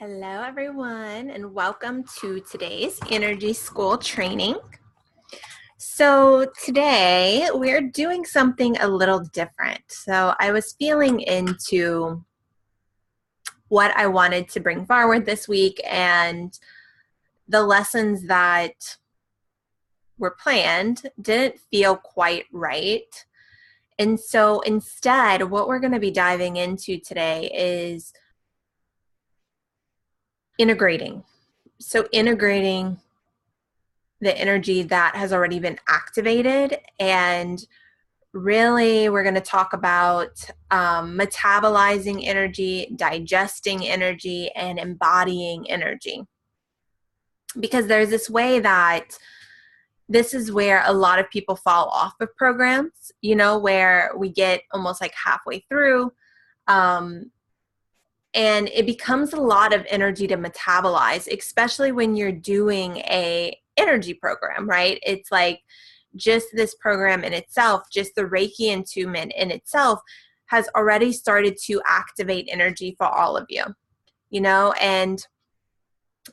Hello, everyone, and welcome to today's Energy School training. So today we're doing something a little different. So I was feeling into what I wanted to bring forward this week, and the lessons that were planned didn't feel quite right. And so instead, what we're going to be diving into today is integrating. So integrating the energy that has already been activated, and really we're going to talk about metabolizing energy, digesting energy, and embodying energy, because there's this way that this is where a lot of people fall off of programs, where we get almost like halfway through and it becomes a lot of energy to metabolize, especially when you're doing a energy program, right? It's like just this program in itself, just the Reiki attunement in itself has already started to activate energy for all of you, and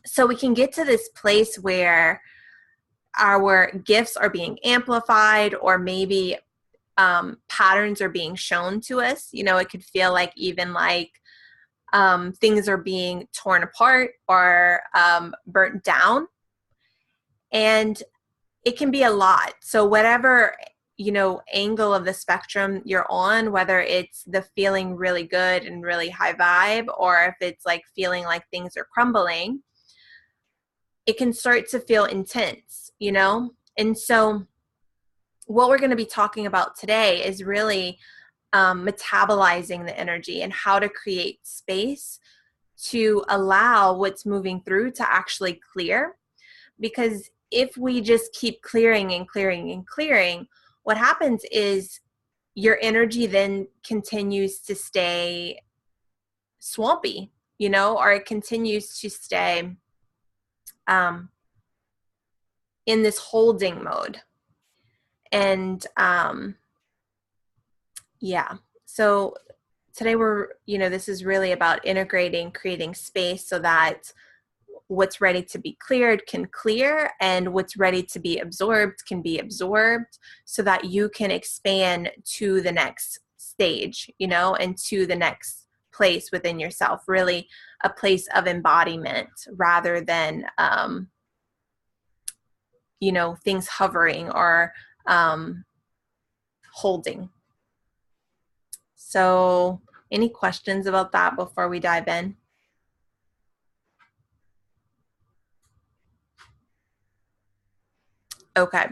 so we can get to this place where our gifts are being amplified, or maybe patterns are being shown to us. It could feel like even like things are being torn apart or burnt down, and it can be a lot. So whatever angle of the spectrum you're on, whether it's the feeling really good and really high vibe, or if it's like feeling like things are crumbling, it can start to feel intense, and so what we're going to be talking about today is really metabolizing the energy and how to create space to allow what's moving through to actually clear. Because if we just keep clearing and clearing and clearing, what happens is your energy then continues to stay swampy, or it continues to stay in this holding mode. And so today this is really about integrating, creating space so that what's ready to be cleared can clear, and what's ready to be absorbed can be absorbed, so that you can expand to the next stage, and to the next place within yourself, really a place of embodiment rather than, things hovering or holding. So any questions about that before we dive in? Okay.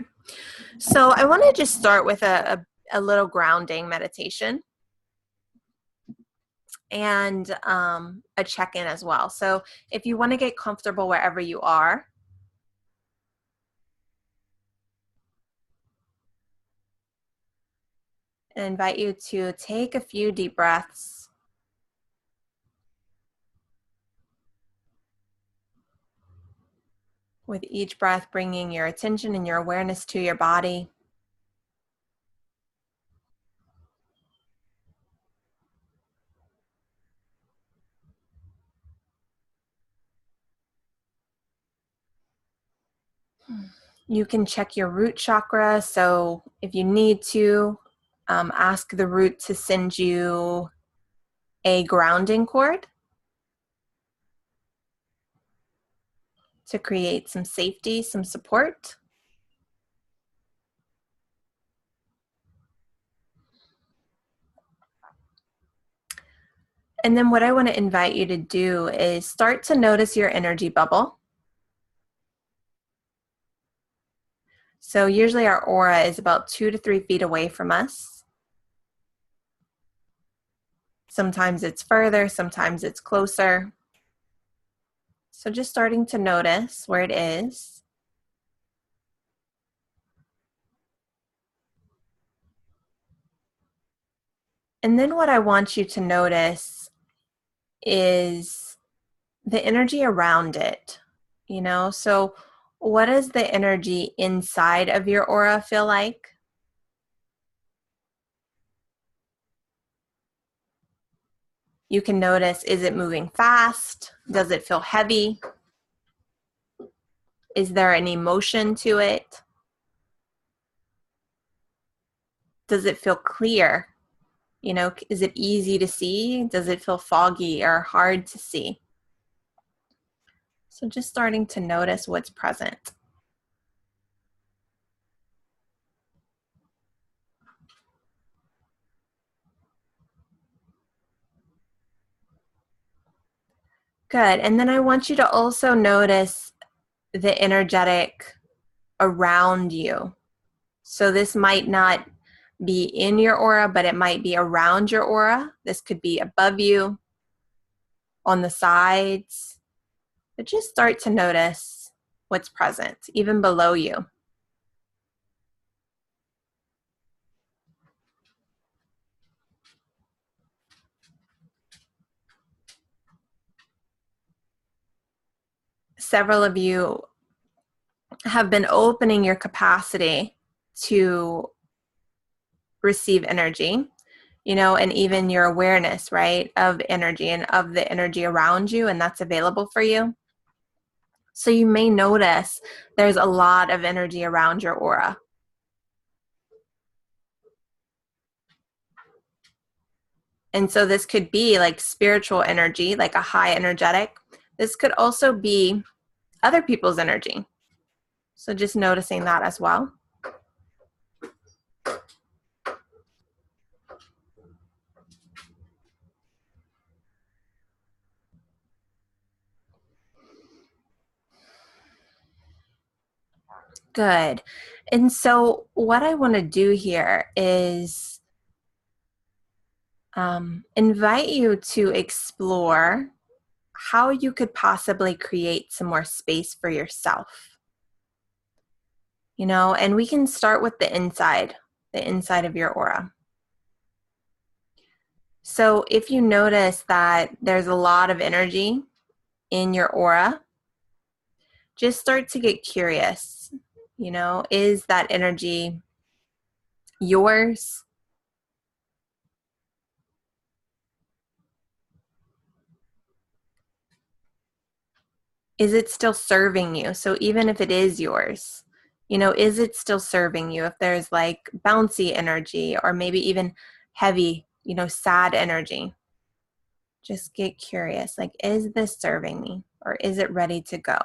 So I want to just start with a little grounding meditation and a check-in as well. So if you want to get comfortable wherever you are, I invite you to take a few deep breaths. With each breath, bringing your attention and your awareness to your body. You can check your root chakra. So if you need to, ask the root to send you a grounding cord to create some safety, some support. And then what I want to invite you to do is start to notice your energy bubble. So usually our aura is about 2 to 3 feet away from us. Sometimes it's further, sometimes it's closer. So just starting to notice where it is. And then what I want you to notice is the energy around it, So what does the energy inside of your aura feel like? You can notice, is it moving fast? Does it feel heavy? Is there any motion to it? Does it feel clear? You know, is it easy to see? Does it feel foggy or hard to see? So just starting to notice what's present. Good. And then I want you to also notice the energetic around you. So this might not be in your aura, but it might be around your aura. This could be above you, on the sides. But just start to notice what's present, even below you. Several of you have been opening your capacity to receive energy, you know, and even your awareness, right, of energy and of the energy around you, and that's available for you. So you may notice there's a lot of energy around your aura. And so this could be like spiritual energy, like a high energetic. This could also be other people's energy. So just noticing that as well. Good. And so what I want to do here is invite you to explore how you could possibly create some more space for yourself. You know, and we can start with the inside of your aura. So if you notice that there's a lot of energy in your aura, just start to get curious. You know, is that energy yours? Is it still serving you? So even if it is yours, you know, is it still serving you? If there's like bouncy energy or maybe even heavy, you know, sad energy, just get curious. Like, is this serving me or is it ready to go?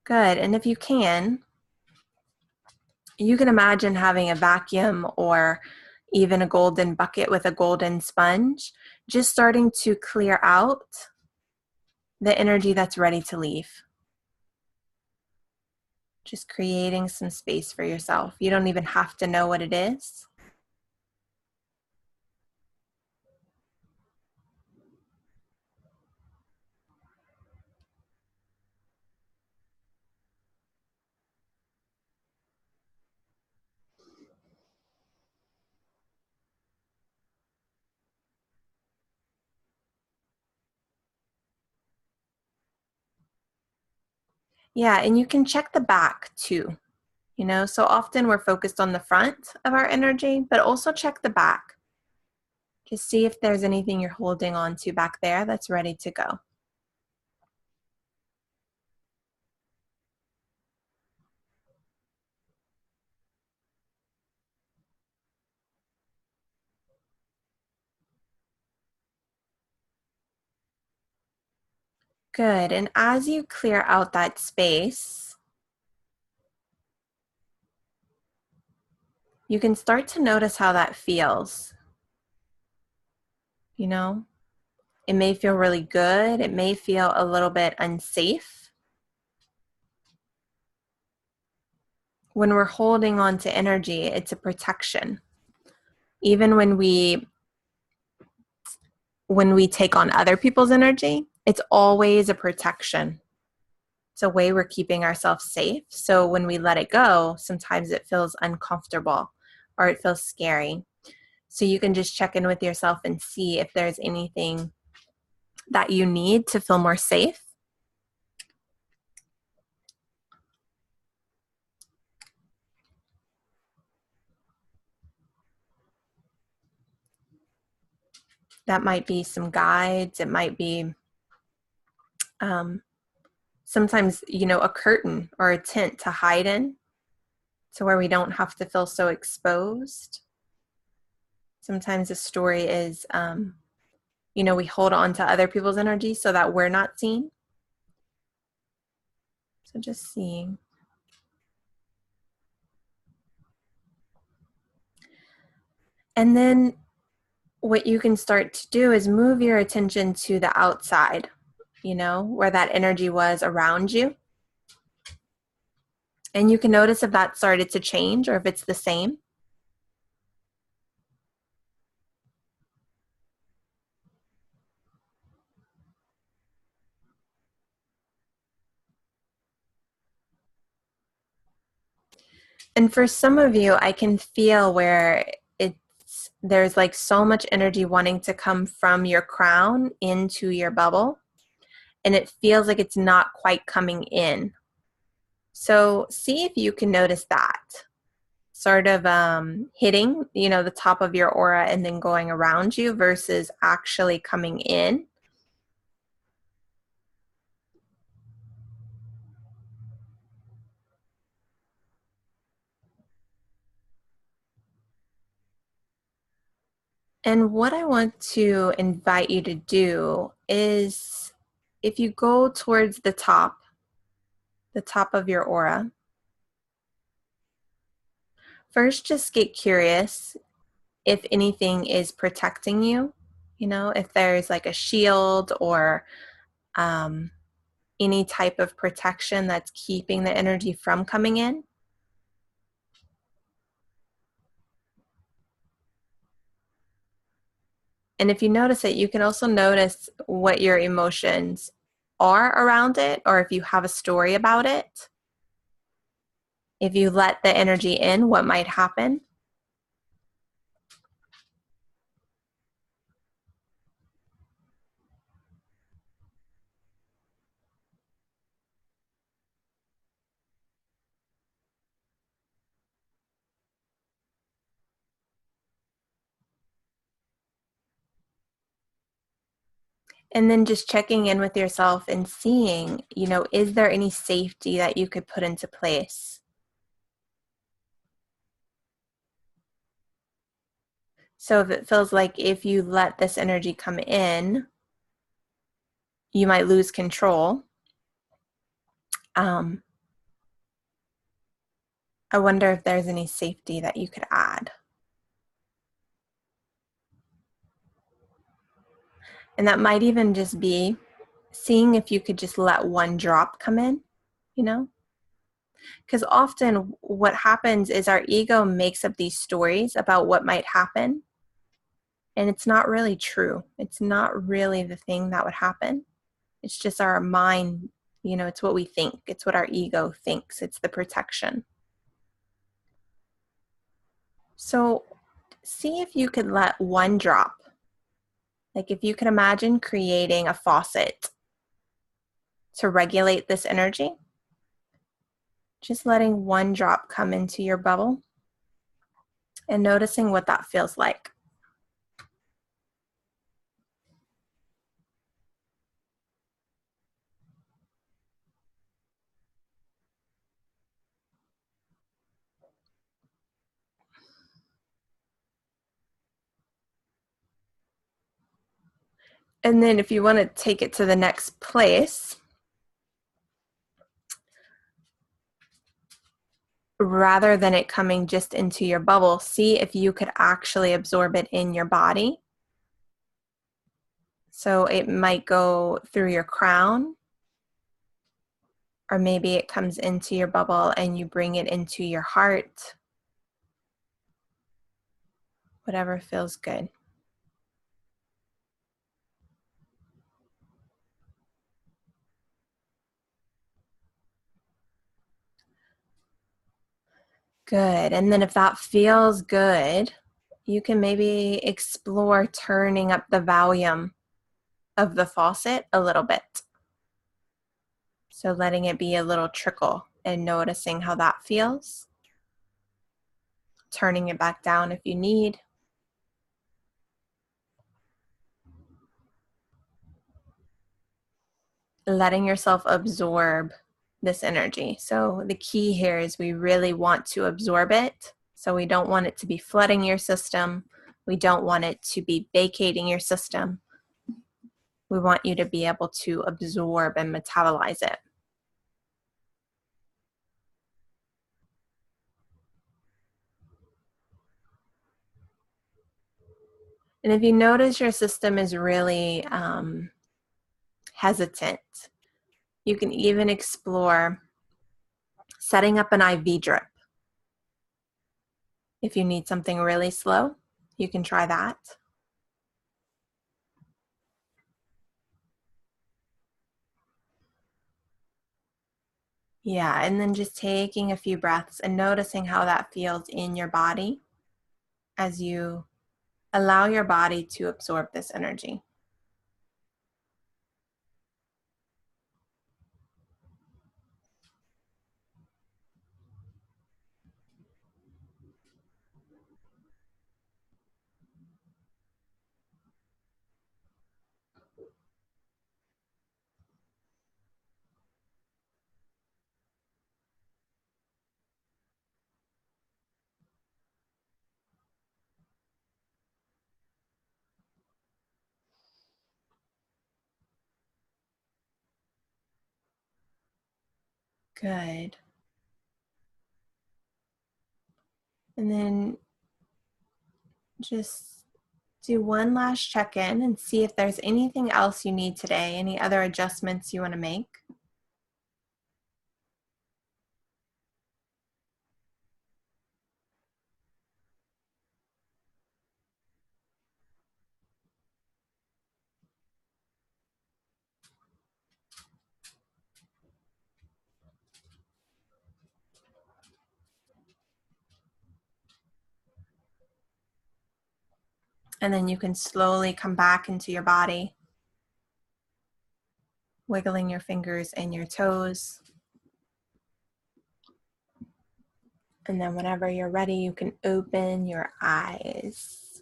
Good. And if you can imagine having a vacuum or even a golden bucket with a golden sponge, just starting to clear out the energy that's ready to leave. Just creating some space for yourself. You don't even have to know what it is. Yeah, and you can check the back too. You know, so often we're focused on the front of our energy, but also check the back. Just see if there's anything you're holding on to back there that's ready to go. Good. And as you clear out that space, you can start to notice how that feels. You know, it may feel really good. It may feel a little bit unsafe. When we're holding on to energy, it's a protection. Even when we take on other people's energy, it's always a protection. It's a way we're keeping ourselves safe. So when we let it go, sometimes it feels uncomfortable or it feels scary. So you can just check in with yourself and see if there's anything that you need to feel more safe. That might be some guides. It might be sometimes, a curtain or a tent to hide in, to where we don't have to feel so exposed. Sometimes a story is, we hold on to other people's energy so that we're not seen. So just seeing. And then what you can start to do is move your attention to the outside, where that energy was around you. And you can notice if that started to change or if it's the same. And for some of you, I can feel where there's like so much energy wanting to come from your crown into your bubble, and it feels like it's not quite coming in. So see if you can notice that sort of hitting, the top of your aura and then going around you versus actually coming in. And what I want to invite you to do is, if you go towards the top of your aura, first just get curious if anything is protecting you, if there's like a shield or any type of protection that's keeping the energy from coming in. And if you notice it, you can also notice what your emotions are around it, or if you have a story about it. If you let the energy in, what might happen? And then just checking in with yourself and seeing, is there any safety that you could put into place? So if it feels like if you let this energy come in, you might lose control. I wonder if there's any safety that you could add. And that might even just be seeing if you could just let one drop come in, Because often what happens is our ego makes up these stories about what might happen. And it's not really true. It's not really the thing that would happen. It's just our mind, it's what we think. It's what our ego thinks. It's the protection. So see if you could let one drop. Like if you could imagine creating a faucet to regulate this energy, just letting one drop come into your bubble and noticing what that feels like. And then if you want to take it to the next place, rather than it coming just into your bubble, see if you could actually absorb it in your body. So it might go through your crown, or maybe it comes into your bubble and you bring it into your heart. Whatever feels good. Good. And then if that feels good, you can maybe explore turning up the volume of the faucet a little bit. So letting it be a little trickle and noticing how that feels. Turning it back down if you need. letting yourself absorb this energy. So the key here is we really want to absorb it. So we don't want it to be flooding your system. We don't want it to be vacating your system. We want you to be able to absorb and metabolize it. And if you notice your system is really hesitant, you can even explore setting up an IV drip. If you need something really slow, you can try that. Yeah, and then just taking a few breaths and noticing how that feels in your body as you allow your body to absorb this energy. Good. And then just do one last check-in and see if there's anything else you need today, any other adjustments you want to make. And then you can slowly come back into your body, wiggling your fingers and your toes. And then whenever you're ready, you can open your eyes.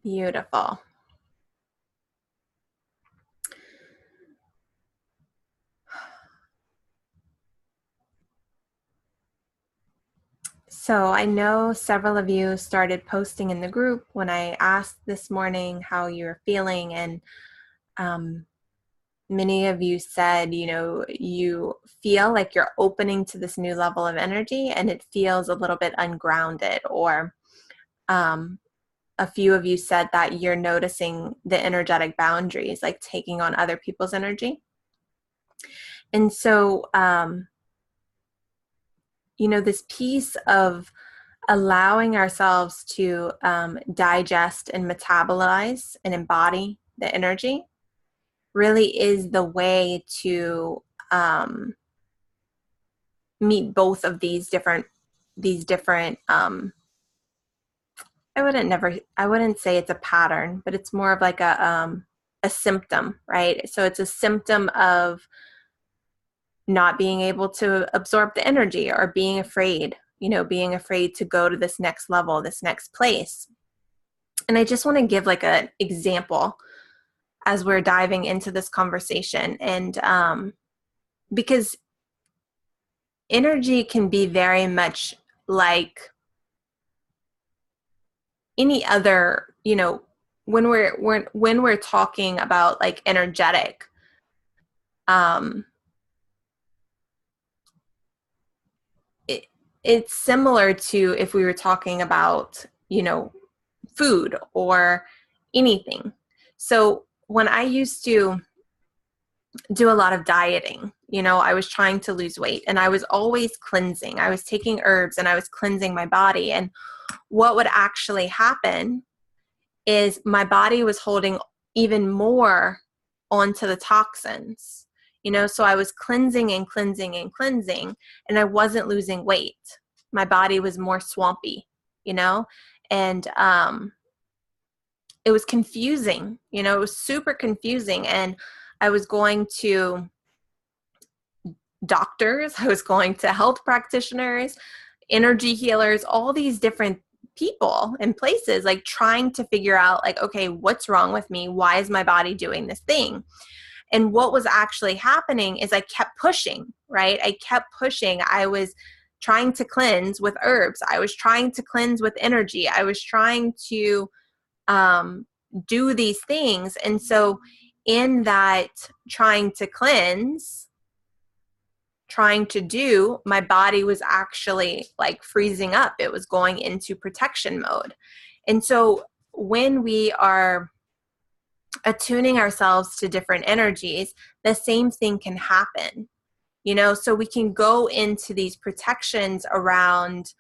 Beautiful. So I know several of you started posting in the group when I asked this morning how you're feeling, and many of you said, you feel like you're opening to this new level of energy and it feels a little bit ungrounded, or a few of you said that you're noticing the energetic boundaries, like taking on other people's energy. And so, this piece of allowing ourselves to digest and metabolize and embody the energy really is the way to meet both of these different I wouldn't say it's a pattern, but it's more of like a symptom, right? So it's a symptom of not being able to absorb the energy, or being afraid to go to this next level, this next place. And I just want to give like an example as we're diving into this conversation. And because energy can be very much like any other, when we're talking about like energetic, it's similar to if we were talking about, food or anything. So when I used to do a lot of dieting, I was trying to lose weight and I was always cleansing. I was taking herbs and I was cleansing my body. And what would actually happen is my body was holding even more onto the toxins, so I was cleansing and cleansing and cleansing, and I wasn't losing weight. My body was more swampy, and it was confusing, it was super confusing. And I was going to doctors, I was going to health practitioners, energy healers, all these different people and places, like trying to figure out like, okay, what's wrong with me? Why is my body doing this thing? And what was actually happening is I kept pushing, right? I kept pushing. I was trying to cleanse with herbs. I was trying to cleanse with energy. I was trying to do these things. And so in that trying to cleanse, trying to do, my body was actually like freezing up. It was going into protection mode. And so when we are attuning ourselves to different energies, the same thing can happen. So we can go into these protections around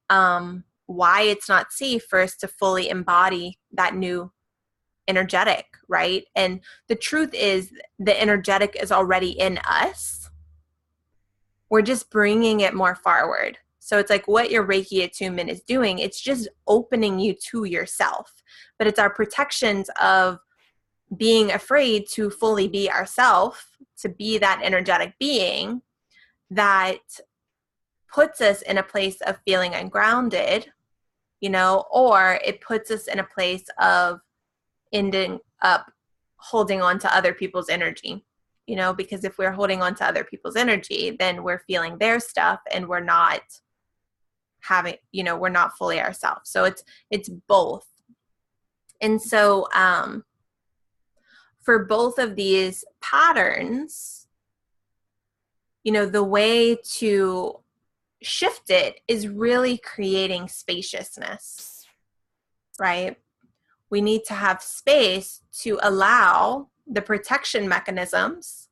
why it's not safe for us to fully embody that new energetic, right? And the truth is the energetic is already in us. We're just bringing it more forward. So it's like what your Reiki attunement is doing, it's just opening you to yourself. But it's our protections of being afraid to fully be ourself, to be that energetic being, that puts us in a place of feeling ungrounded, or it puts us in a place of ending up holding on to other people's energy, because if we're holding on to other people's energy, then we're feeling their stuff and we're not having, we're not fully ourselves. So it's both. And so for both of these patterns, the way to shift it is really creating spaciousness, right? We need to have space to allow the protection mechanisms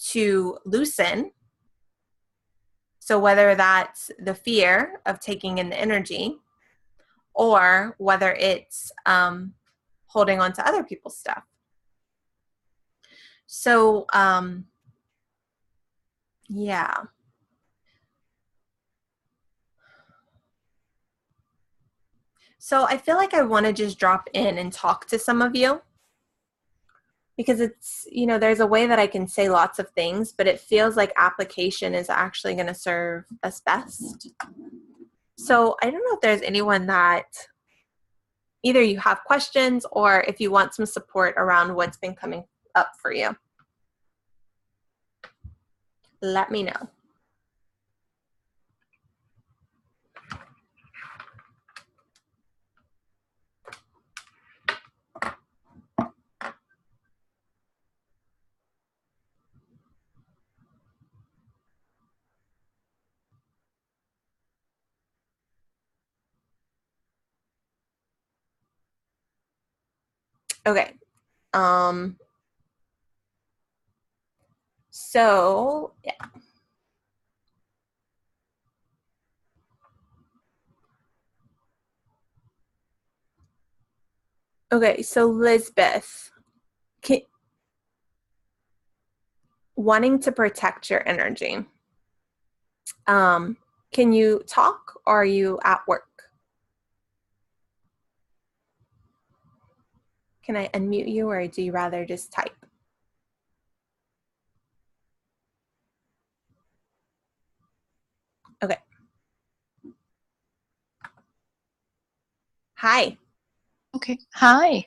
to loosen. So whether that's the fear of taking in the energy, or whether it's holding on to other people's stuff. So, yeah. So I feel like I want to just drop in and talk to some of you, because it's, there's a way that I can say lots of things, but it feels like application is actually going to serve us best. So I don't know if there's anyone that either you have questions or if you want some support around what's been coming up for you. Let me know. Okay. So, yeah. Okay, so Lisbeth, wanting to protect your energy. Can you talk, or are you at work? Can I unmute you, or do you rather just type? Okay. Hi. Okay. Hi.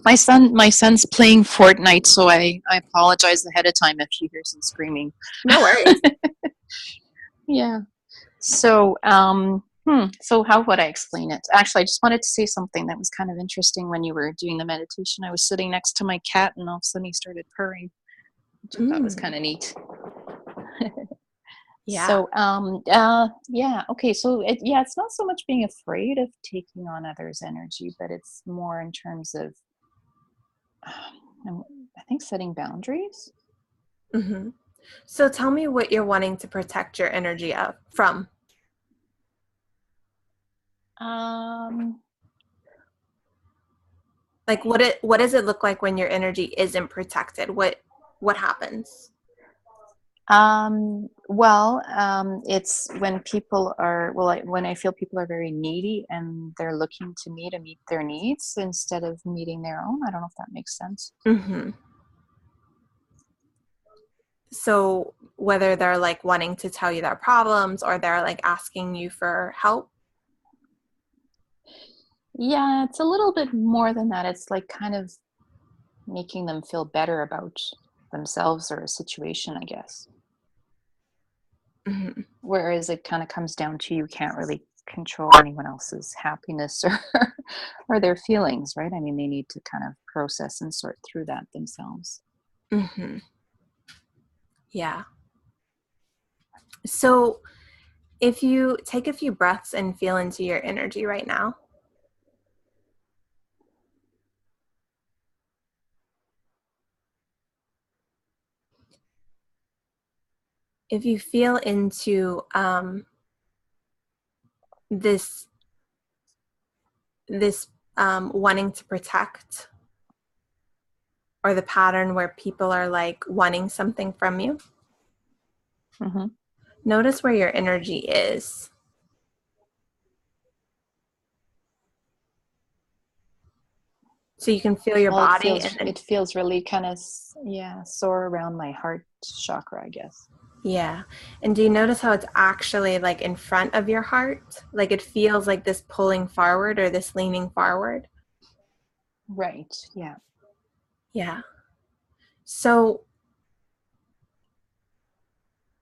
My son's playing Fortnite, so I apologize ahead of time if you hear some screaming. No worries. Yeah. So, so how would I explain it? Actually, I just wanted to say something that was kind of interesting when you were doing the meditation. I was sitting next to my cat, and all of a sudden he started purring, which I thought was kind of neat. Yeah. So, yeah, okay. So, it's not so much being afraid of taking on others' energy, but it's more in terms of, I think, setting boundaries. Mm-hmm. So tell me what you're wanting to protect your energy from. Like what does it look like when your energy isn't protected? What happens? It's when people are, when I feel people are very needy and they're looking to me to meet their needs instead of meeting their own. I don't know if that makes sense. Mm-hmm. So whether they're like wanting to tell you their problems or they're like asking you for help? Yeah, it's a little bit more than that. It's like kind of making them feel better about themselves or a situation, I guess. Hmm. Whereas it kind of comes down to you can't really control anyone else's happiness or or their feelings, right? I mean, they need to kind of process and sort through that themselves. Hmm. Yeah. So if you take a few breaths and feel into your energy right now, if you feel into this this wanting to protect, or the pattern where people are like wanting something from you, Mm-hmm. notice where your energy is. So you can feel your Well, it body feels and then, it feels really kind of, yeah, sore around my heart chakra, I guess. yeah. And do you notice how it's actually like in front of your heart? Like it feels like this pulling forward or this leaning forward. Right. Yeah. Yeah. So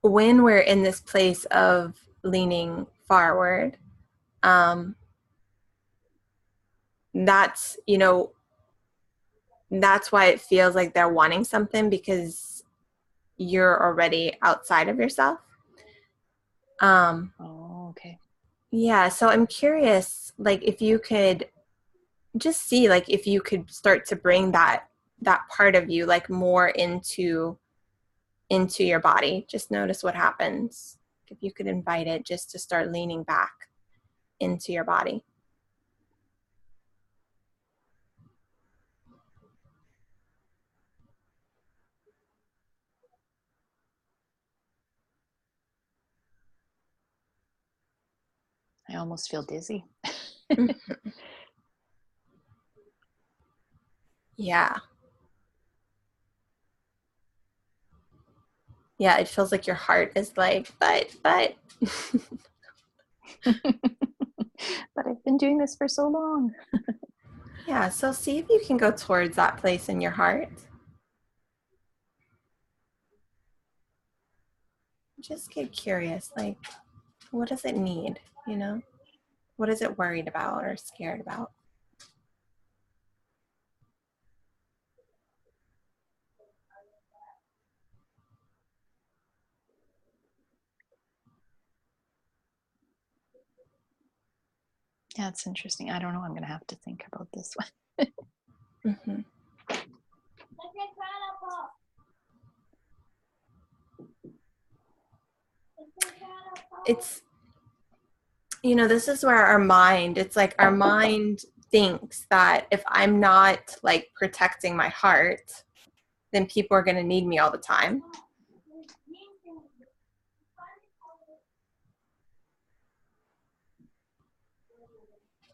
when we're in this place of leaning forward, um, that's, that's why it feels like they're wanting something, because you're already outside of yourself. Um, Oh, okay. yeah. So I'm curious, like, if you could just see, like, if you could start to bring that part of you, like, more into your body. Just notice what happens. If you could invite it just to start leaning back into your body. I almost feel dizzy. Yeah. Yeah, it feels like your heart is like, but. But I've been doing this for so long. Yeah, so see if you can go towards that place in your heart. Just get curious, like, what does it need? You know, what is it worried about or scared about? Yeah, it's interesting. I don't know. I'm going to have to think about this one. Hmm. It's, this is where it's like our mind thinks that if I'm not like protecting my heart, then people are going to need me all the time.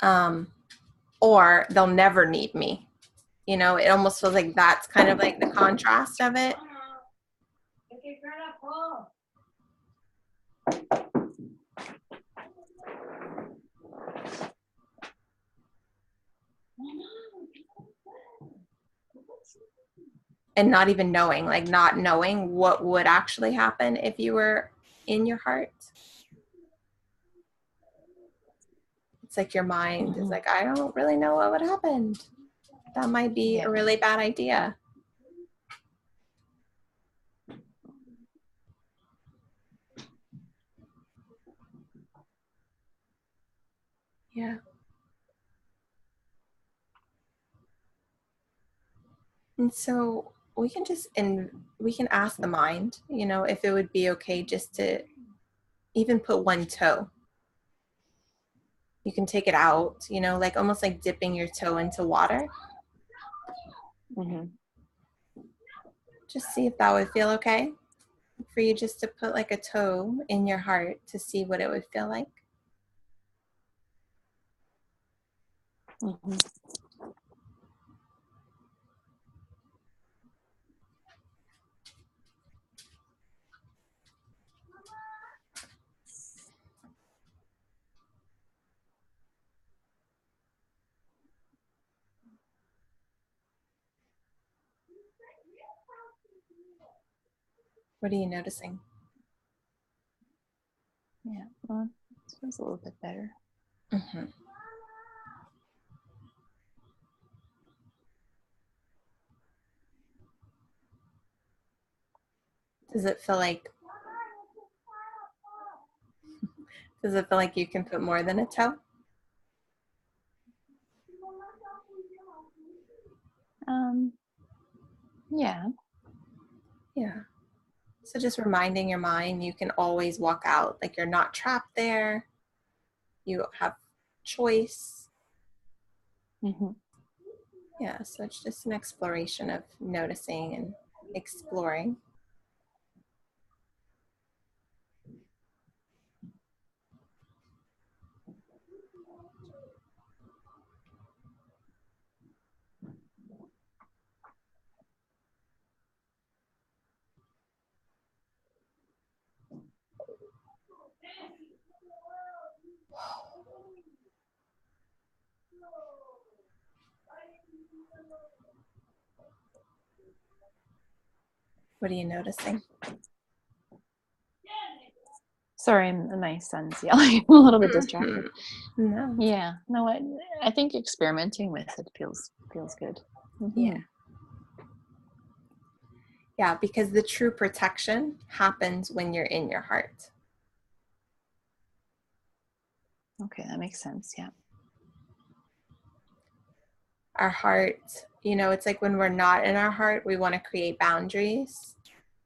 Um, or they'll never need me. It almost feels like that's kind of like the contrast of it. And not even knowing, like not knowing what would actually happen if you were in your heart. It's like your mind is Mm-hmm. like, I don't really know what would happen. That might be Yeah. a really bad idea. Yeah. And so we can ask the mind, if it would be okay just to even put one toe. You can take it out, like almost like dipping your toe into water. Mm-hmm. Just see if that would feel okay for you, just to put like a toe in your heart to see what it would feel like. Mm-hmm. What are you noticing? Yeah, well, this feels a little bit better. Mm-hmm. Does it feel like you can put more than a toe? Yeah. Yeah. So just reminding your mind you can always walk out, like you're not trapped there. You have choice. Mm-hmm. Yeah, so it's just an exploration of noticing and exploring. What are you noticing? Sorry, my son's yelling. I'm a little bit distracted. No. Yeah. No, I think experimenting with it feels good. Mm-hmm. Yeah. Yeah, because the true protection happens when you're in your heart. Okay, that makes sense. Yeah. Our heart, it's like when we're not in our heart, we want to create boundaries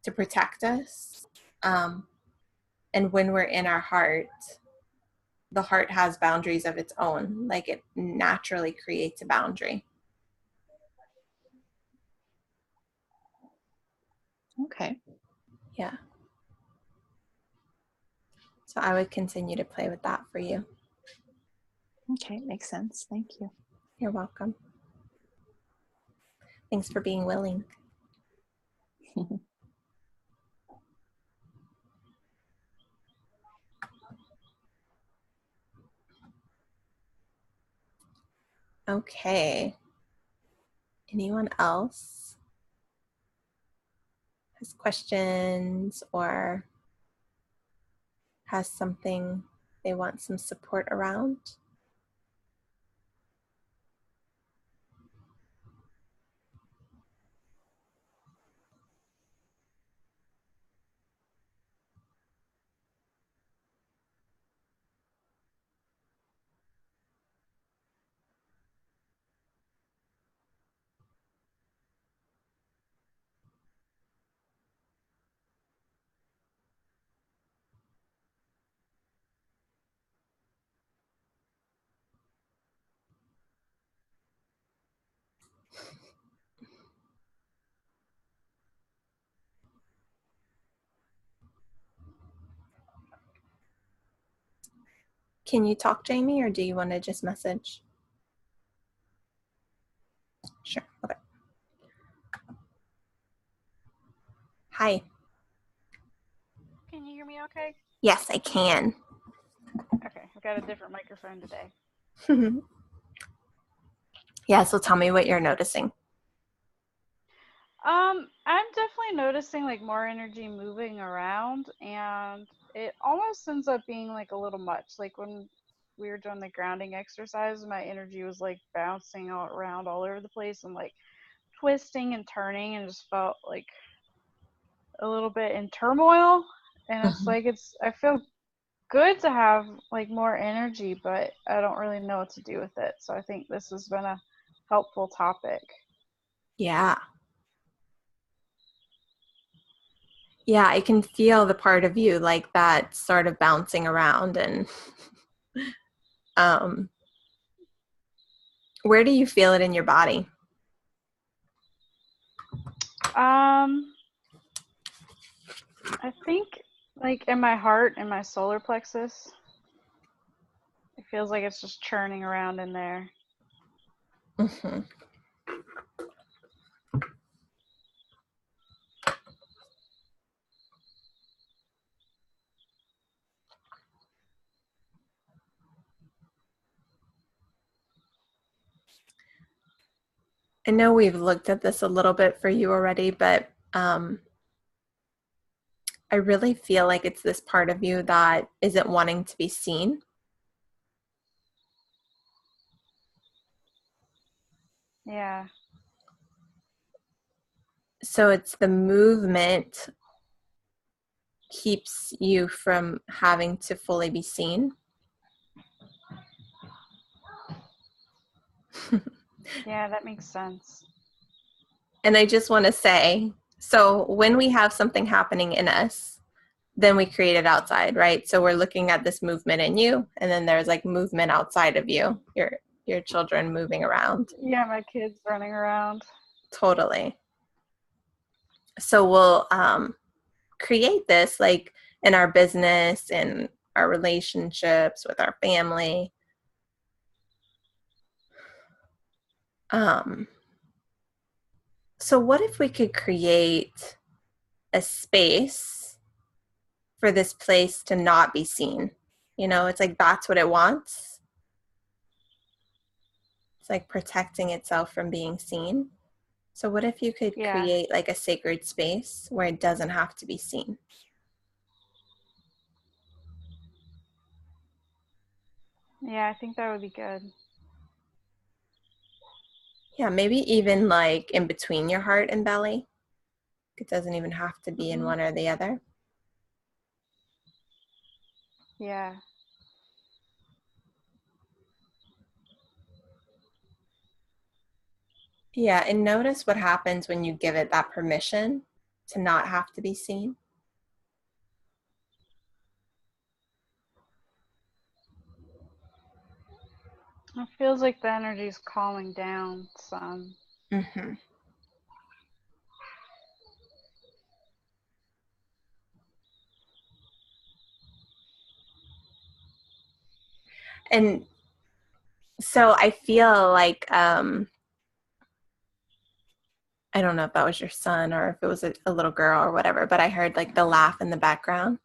to protect us. And when we're in our heart, the heart has boundaries of its own. Like it naturally creates a boundary. Okay. Yeah. So I would continue to play with that for you. Okay, makes sense. Thank you. You're welcome. Thanks for being willing. Okay. Anyone else has questions or has something they want some support around? Can you talk, Jamie, or do you want to just message? Sure. Okay. Hi. Can you hear me okay? Yes, I can. Okay, I've got a different microphone today. Yeah, so tell me what you're noticing. I'm definitely noticing like more energy moving around, and it almost ends up being like a little much. Like when we were doing the grounding exercise, my energy was like bouncing all around all over the place and like twisting and turning, and just felt like a little bit in turmoil. And it's like I feel good to have like more energy, but I don't really know what to do with it. So I think this has been a helpful topic. Yeah. Yeah, I can feel the part of you like that sort of bouncing around. And um, where do you feel it in your body? I think like in my heart and my solar plexus, it feels like it's just churning around in there. Mm-hmm. I know we've looked at this a little bit for you already, but I really feel like it's this part of you that isn't wanting to be seen. Yeah. So it's the movement keeps you from having to fully be seen. Yeah, that makes sense. And I just want to say, so when we have something happening in us, then we create it outside, right? So we're looking at this movement in you, and then there's like movement outside of you, your children moving around. Yeah, my kids running around. Totally. So we'll create this like in our business, in our relationships with our family. So what if we could create a space for this place to not be seen? You know, it's like that's what it wants. It's like protecting itself from being seen. So what if you could Yeah. create like a sacred space where it doesn't have to be seen? Yeah, I think that would be good. Yeah, maybe even like in between your heart and belly. It doesn't even have to be in Hmm. one or the other. Yeah. Yeah, and notice what happens when you give it that permission to not have to be seen. It feels like the energy's calming down some. Mm-hmm. And so I feel like I don't know if that was your son or if it was a little girl or whatever, but I heard like the laugh in the background.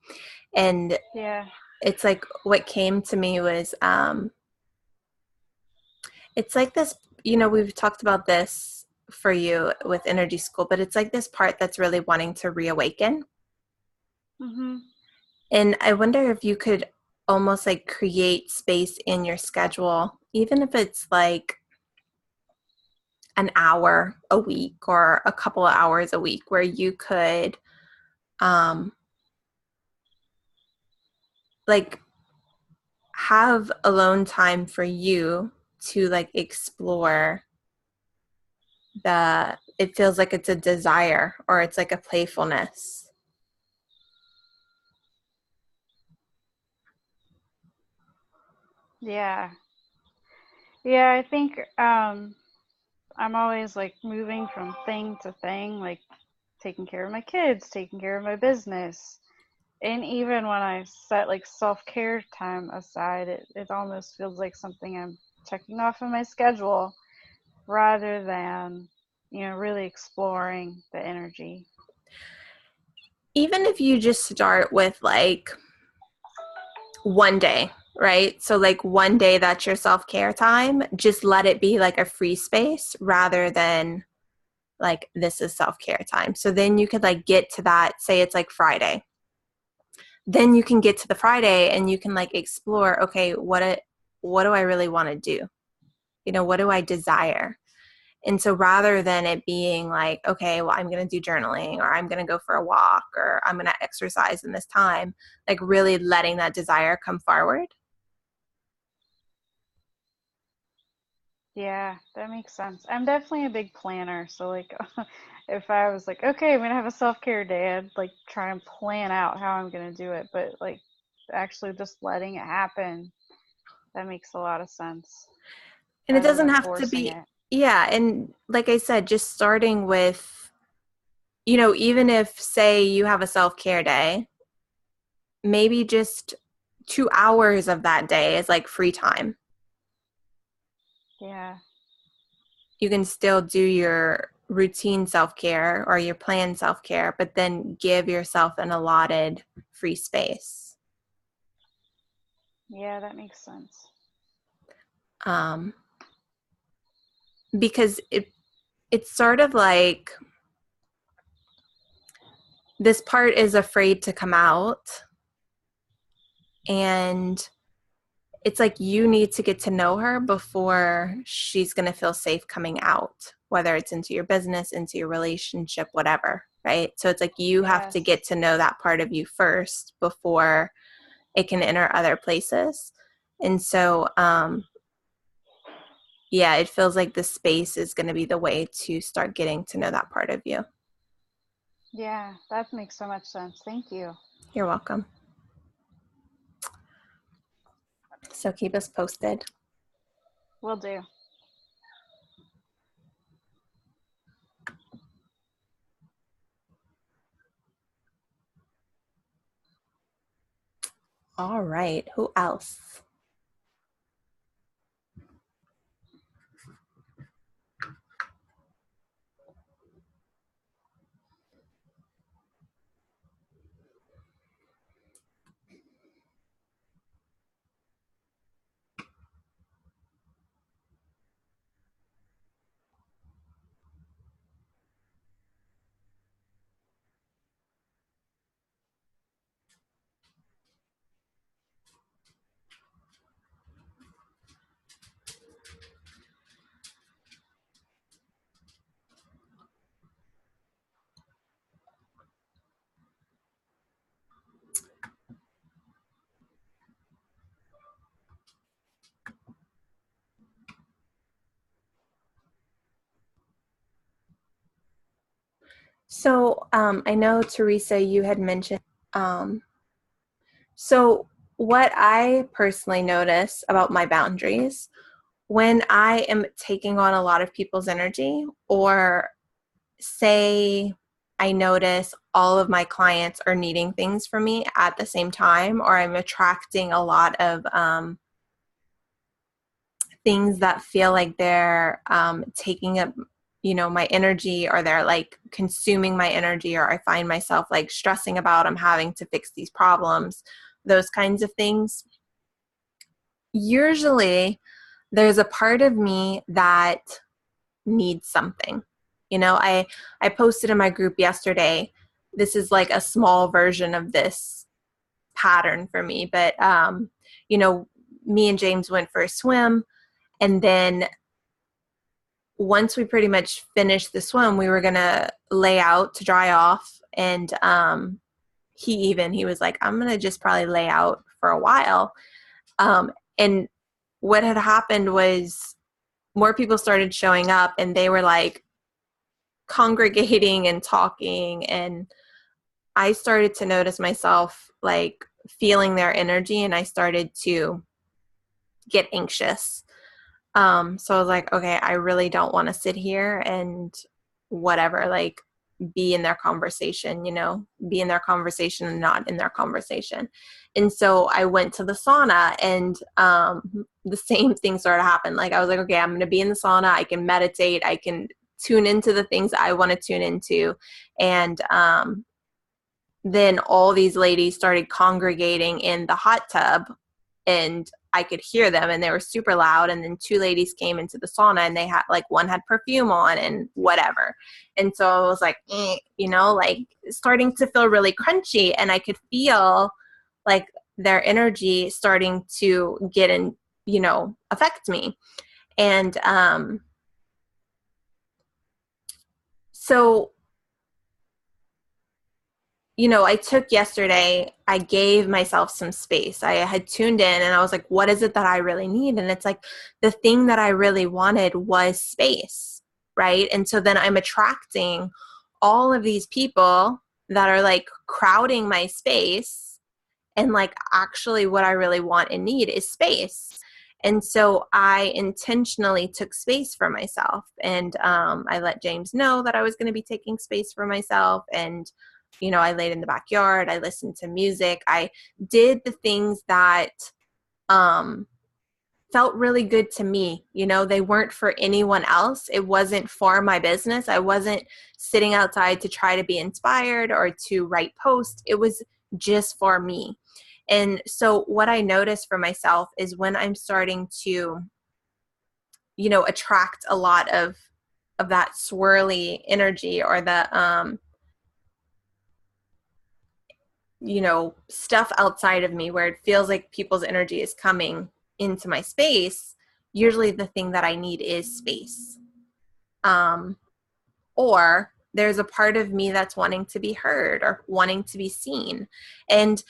And Yeah. it's like what came to me was it's like this, you know, we've talked about this for you with energy school, but it's like this part that's really wanting to reawaken. Mhm. And I wonder if you could almost like create space in your schedule, even if it's like an hour a week or a couple of hours a week, where you could um, like have alone time for you to like explore it feels like it's a desire or it's like a playfulness. Yeah. Yeah, I think I'm always like moving from thing to thing, like taking care of my kids, taking care of my business. And even when I set like self-care time aside, it almost feels like something I'm checking off of my schedule rather than, really exploring the energy. Even if you just start with like one day, right? So like one day that's your self-care time, just let it be like a free space rather than like this is self-care time. So then you could like get to that, say it's like Friday. Then you can get to the Friday and you can like explore, okay, what do I really want to do? You know, what do I desire? And so rather than it being like, okay, well, I'm going to do journaling or I'm going to go for a walk or I'm going to exercise in this time, like really letting that desire come forward. Yeah, that makes sense. I'm definitely a big planner, so like if I was like, okay, I'm gonna have a self-care day, I'd like try and plan out how I'm gonna do it, but like actually just letting it happen, that makes a lot of sense And it rather doesn't than have to forcing be, it. yeah. And like I said, just starting with, you know, even if, say, you have a self care day, maybe just 2 hours of that day is like free time. Yeah. You can still do your routine self care or your planned self care, but then give yourself an allotted free space. Yeah, that makes sense. Um, because it's sort of like this part is afraid to come out, and it's like you need to get to know her before she's going to feel safe coming out, whether it's into your business, into your relationship, whatever, right? So it's like you have to get Yes. to know that part of you first before it can enter other places. And so, yeah, it feels like the space is going to be the way to start getting to know that part of you. Yeah, that makes so much sense. Thank you. You're welcome. So keep us posted. Will do. All right. Who else? So I know, Teresa, you had mentioned, so what I personally notice about my boundaries when I am taking on a lot of people's energy, or say I notice all of my clients are needing things from me at the same time, or I'm attracting a lot of things that feel like they're taking up, my energy, or they're like consuming my energy, or I find myself like stressing about I'm having to fix these problems, those kinds of things. Usually there's a part of me that needs something. I posted in my group yesterday, this is like a small version of this pattern for me, but you know me and James went for a swim, and then once we pretty much finished the swim, we were gonna lay out to dry off, and he was like, I'm gonna just probably lay out for a while. And what had happened was more people started showing up, and they were like congregating and talking, and I started to notice myself like feeling their energy, and I started to get anxious. So I was like, okay, I really don't want to sit here and whatever, like be in their conversation, be in their conversation and not in their conversation. And so I went to the sauna, and the same thing started to happen. Like I was like, okay, I'm going to be in the sauna. I can meditate. I can tune into the things I want to tune into. And then all these ladies started congregating in the hot tub, and I could hear them, and they were super loud. And then two ladies came into the sauna, and they had like, one had perfume on and whatever. And so I was like, like starting to feel really crunchy, and I could feel like their energy starting to get in, affect me. And so I took yesterday, I gave myself some space. I had tuned in, and I was like, what is it that I really need? And it's like the thing that I really wanted was space, right? And so then I'm attracting all of these people that are like crowding my space, and like actually what I really want and need is space. And so I intentionally took space for myself, and I let James know that I was going to be taking space for myself. And I laid in the backyard, I listened to music, I did the things that um, felt really good to me. They weren't for anyone else. It wasn't for my business. I wasn't sitting outside to try to be inspired or to write posts. It was just for me. And so what I noticed for myself is when I'm starting to, attract a lot of that swirly energy, or the stuff outside of me where it feels like people's energy is coming into my space, usually the thing that I need is space. Or there's a part of me that's wanting to be heard or wanting to be seen. And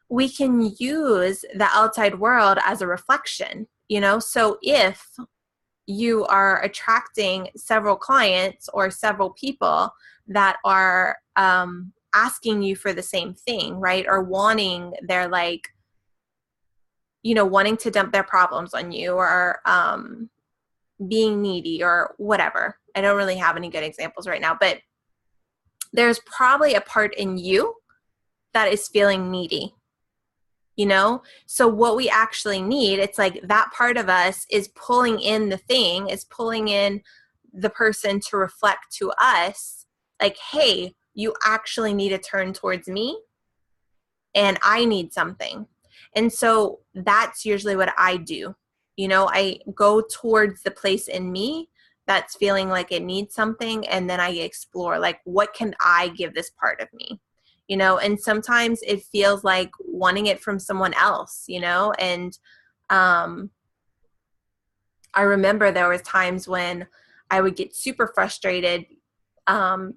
we can use the outside world as a reflection, so if you are attracting several clients or several people that are asking you for the same thing, right? Or wanting wanting to dump their problems on you, or being needy or whatever. I don't really have any good examples right now, but there's probably a part in you that is feeling needy. So what we actually need, it's like that part of us is pulling in the person to reflect to us, like, hey, you actually need to turn towards me and I need something. And so that's usually what I do. I go towards the place in me that's feeling like it needs something, and then I explore, like, what can I give this part of me? And sometimes it feels like wanting it from someone else, and I remember there was times when I would get super frustrated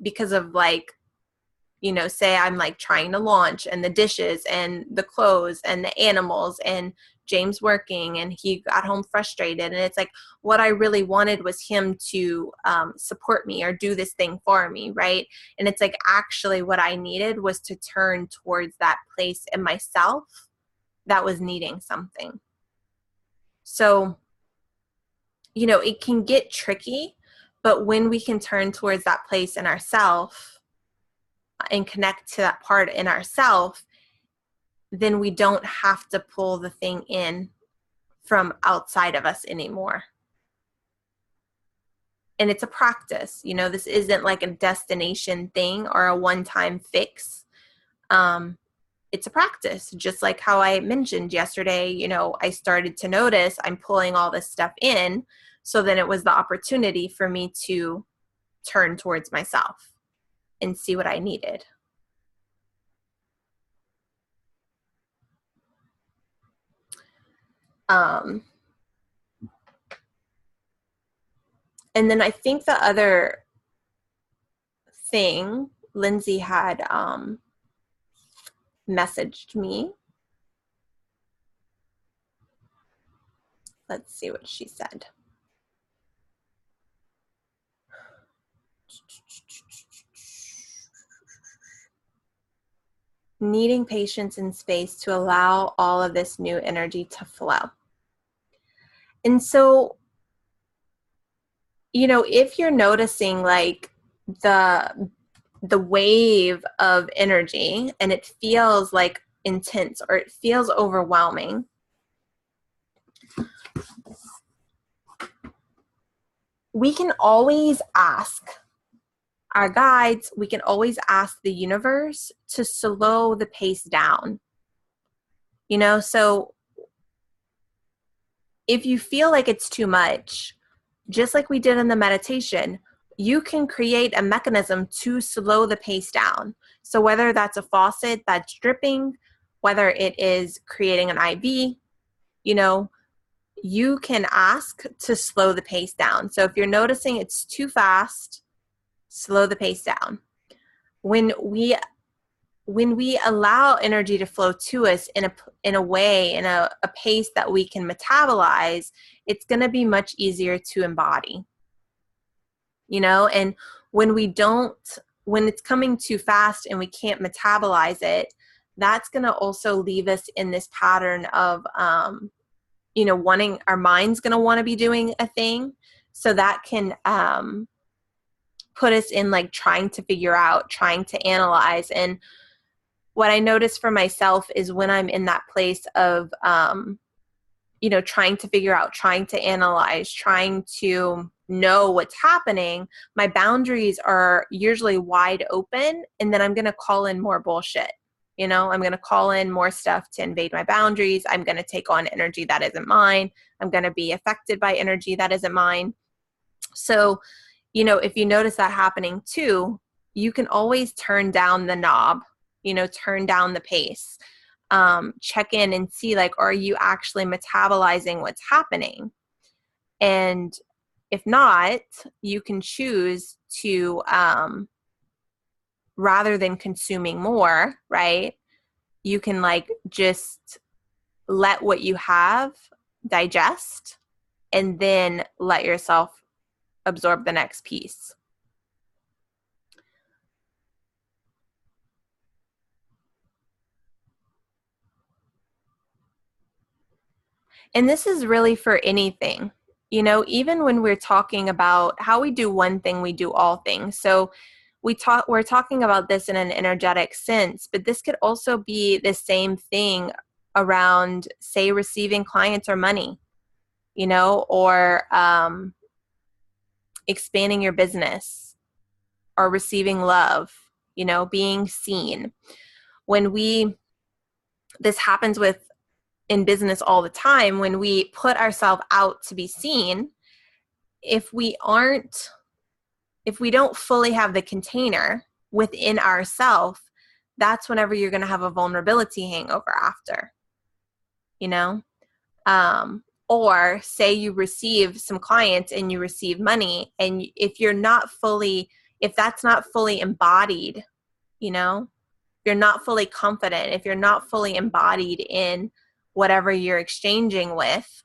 because of say I'm like trying to launch, and the dishes and the clothes and the animals, and James working, and he got home frustrated. And it's like, what I really wanted was him to support me or do this thing for me, right? And it's like, actually what I needed was to turn towards that place in myself that was needing something. So, it can get tricky, but when we can turn towards that place in ourself and connect to that part in ourself, then we don't have to pull the thing in from outside of us anymore. And it's a practice. This isn't like a destination thing or a one-time fix. It's a practice. Just like how I mentioned yesterday, I started to notice I'm pulling all this stuff in. So then it was the opportunity for me to turn towards myself and see what I needed. And then I think the other thing, Lindsay had messaged me. Let's see what she said. Needing patience and space to allow all of this new energy to flow. And so, if you're noticing like the wave of energy and it feels like intense or it feels overwhelming, we can always ask our guides, we can always ask the universe to slow the pace down. So if you feel like it's too much, just like we did in the meditation, you can create a mechanism to slow the pace down. So whether that's a faucet that's dripping, whether it is creating an IV, you can ask to slow the pace down. So if you're noticing it's too fast, slow the pace down. When we allow energy to flow to us in a pace that we can metabolize, it's going to be much easier to embody. And when it's coming too fast and we can't metabolize it, that's going to also leave us in this pattern of, wanting, our mind's going to want to be doing a thing. So that can put us in like trying to figure out, trying to analyze. And what I notice for myself is when I'm in that place of, trying to figure out, trying to analyze, trying to know what's happening, my boundaries are usually wide open, and then I'm going to call in more bullshit. I'm going to call in more stuff to invade my boundaries. I'm going to take on energy that isn't mine. I'm going to be affected by energy that isn't mine. So, if you notice that happening too, you can always turn down the knob turn down the pace. Check in and see, like, are you actually metabolizing what's happening? And if not, you can choose to, rather than consuming more, right? You can like just let what you have digest and then let yourself absorb the next piece. And this is really for anything, even when we're talking about how we do one thing, we do all things. So we're talking about this in an energetic sense, but this could also be the same thing around, say, receiving clients or money, or expanding your business or receiving love, being seen. This happens in business all the time, when we put ourselves out to be seen, if we don't fully have the container within ourself, that's whenever you're going to have a vulnerability hangover after, or say you receive some clients and you receive money, and if that's not fully embodied, you're not fully confident, if you're not fully embodied in whatever you're exchanging with,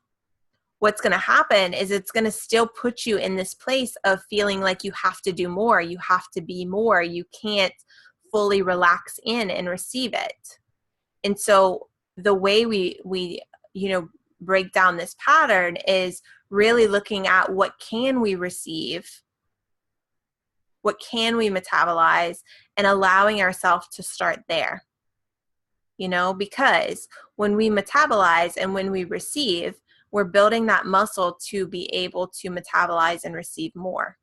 what's going to happen is it's going to still put you in this place of feeling like you have to do more, you have to be more, you can't fully relax in and receive it. And so the way we break down this pattern is really looking at what can we receive, what can we metabolize, and allowing ourselves to start there. Because when we metabolize and when we receive, we're building that muscle to be able to metabolize and receive more.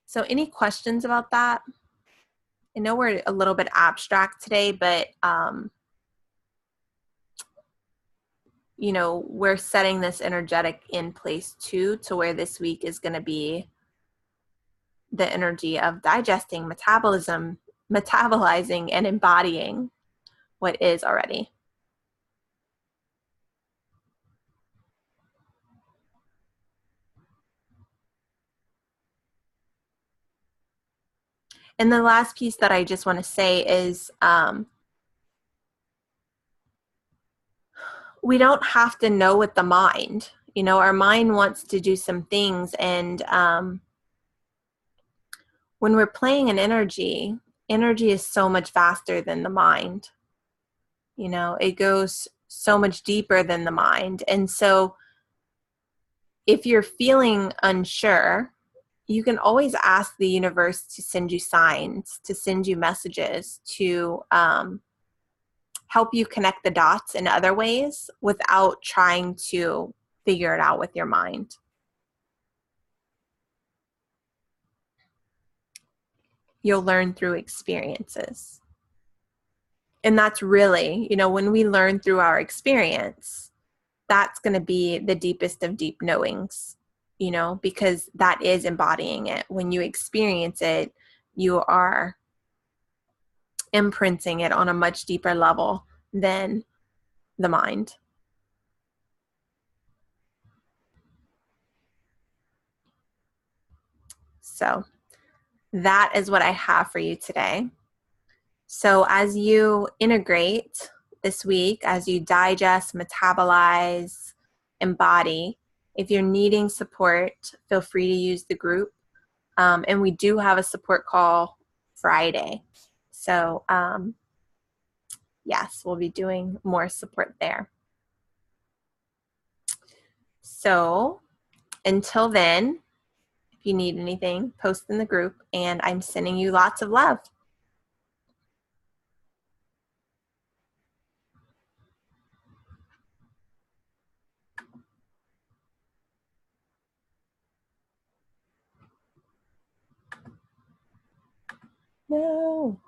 So any questions about that? I know we're a little bit abstract today, but we're setting this energetic in place too, to where this week is going to be the energy of digesting, metabolizing, and embodying what is already. And the last piece that I just want to say is we don't have to know with the mind. Our mind wants to do some things, and when we're playing an energy is so much faster than the mind. It goes so much deeper than the mind. And so if you're feeling unsure, you can always ask the universe to send you signs, to send you messages, to help you connect the dots in other ways without trying to figure it out with your mind. You'll learn through experiences. And that's really, when we learn through our experience, that's going to be the deepest of deep knowings, because that is embodying it. When you experience it, you are imprinting it on a much deeper level than the mind. So that is what I have for you today. So as you integrate this week, as you digest, metabolize, embody, if you're needing support, feel free to use the group. And we do have a support call Friday. So yes, we'll be doing more support there. So until then, if you need anything, post in the group, and I'm sending you lots of love. No.